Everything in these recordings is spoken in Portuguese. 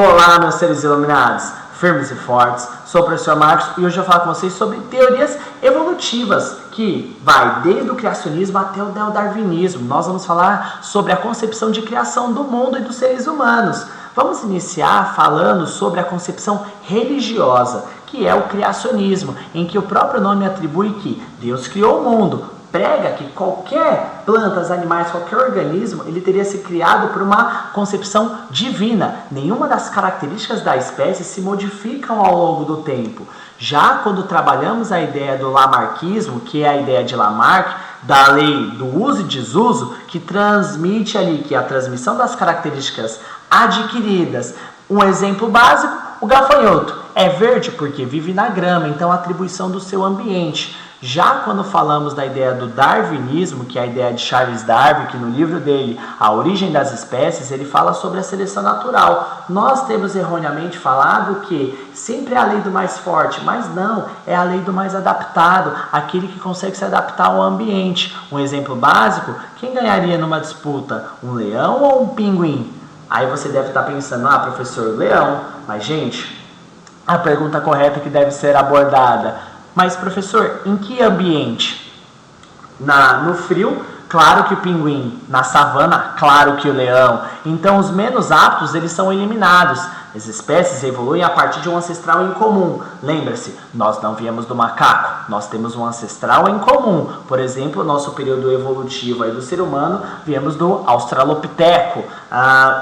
Olá, meus seres iluminados, firmes e fortes. Sou o professor Marcos e hoje eu vou falar com vocês sobre teorias evolutivas, que vai desde o criacionismo até o neodarwinismo. Nós vamos falar sobre a concepção de criação do mundo e dos seres humanos. Vamos iniciar falando sobre a concepção religiosa, que é o criacionismo, em que o próprio nome atribui que Deus criou o mundo. Prega que qualquer plantas, animais, qualquer organismo, ele teria sido criado por uma concepção divina. Nenhuma das características da espécie se modificam ao longo do tempo. Já quando trabalhamos a ideia do lamarckismo, que é a ideia de Lamarck, da lei do uso e desuso, que transmite ali que a transmissão das características adquiridas. Um exemplo básico, o gafanhoto é verde porque vive na grama, então a atribuição do seu ambiente. Já quando falamos da ideia do darwinismo, que é a ideia de Charles Darwin, que no livro dele, A Origem das Espécies, ele fala sobre a seleção natural. Nós temos erroneamente falado que sempre é a lei do mais forte, mas não, é a lei do mais adaptado, aquele que consegue se adaptar ao ambiente. Um exemplo básico, quem ganharia numa disputa, um leão ou um pinguim? Aí você deve estar pensando, professor, leão. Mas, gente, a pergunta correta que deve ser abordada: mas, professor, em que ambiente? No frio, claro que o pinguim. Na savana, claro que o leão. Então, os menos aptos, eles são eliminados. As espécies evoluem a partir de um ancestral em comum. Lembra-se, nós não viemos do macaco, nós temos um ancestral em comum. Por exemplo, nosso período evolutivo aí do ser humano, viemos do australopiteco.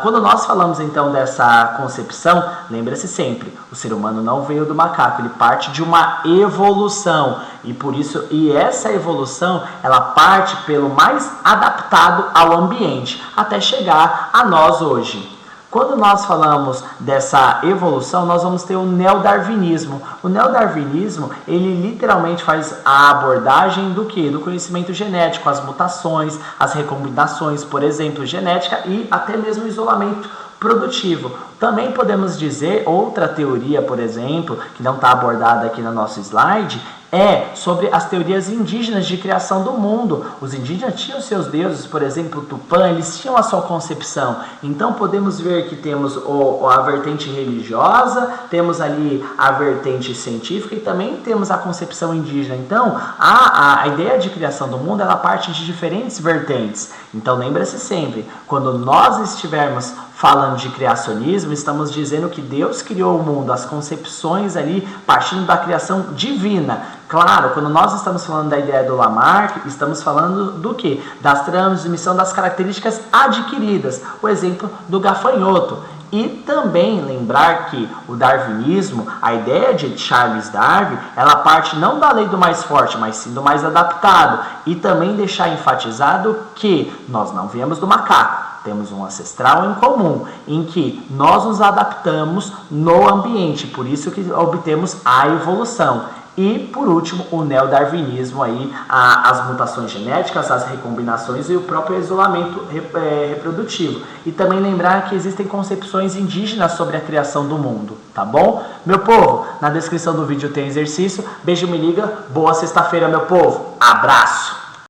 Quando nós falamos então dessa concepção, lembra-se sempre, o ser humano não veio do macaco, ele parte de uma evolução. E por isso, essa evolução, ela parte pelo mais adaptado ao ambiente, até chegar a nós hoje. Quando nós falamos dessa evolução, nós vamos ter o neodarwinismo. O neodarwinismo, ele literalmente faz a abordagem do quê? Do conhecimento genético, as mutações, as recombinações, por exemplo, genética e até mesmo o isolamento produtivo. Também podemos dizer, outra teoria, por exemplo, que não está abordada aqui no nosso slide, é sobre as teorias indígenas de criação do mundo. Os indígenas tinham seus deuses, por exemplo, o Tupã, eles tinham a sua concepção. Então podemos ver que temos a vertente religiosa, temos ali a vertente científica e também temos a concepção indígena. Então a ideia de criação do mundo, ela parte de diferentes vertentes. Então lembra-se sempre, quando nós estivermos falando de criacionismo, estamos dizendo que Deus criou o mundo, as concepções ali partindo da criação divina. Claro, quando nós estamos falando da ideia do Lamarck, estamos falando do quê? Da transmissão das características adquiridas. O exemplo do gafanhoto. E também lembrar que o darwinismo, a ideia de Charles Darwin, ela parte não da lei do mais forte, mas sim do mais adaptado. E também deixar enfatizado que nós não viemos do macaco. Temos um ancestral em comum, em que nós nos adaptamos no ambiente, por isso que obtemos a evolução. E, por último, o neodarwinismo, aí, as mutações genéticas, as recombinações e o próprio isolamento reprodutivo. E também lembrar que existem concepções indígenas sobre a criação do mundo, tá bom? Meu povo, na descrição do vídeo tem exercício. Beijo, me liga. Boa sexta-feira, meu povo. Abraço!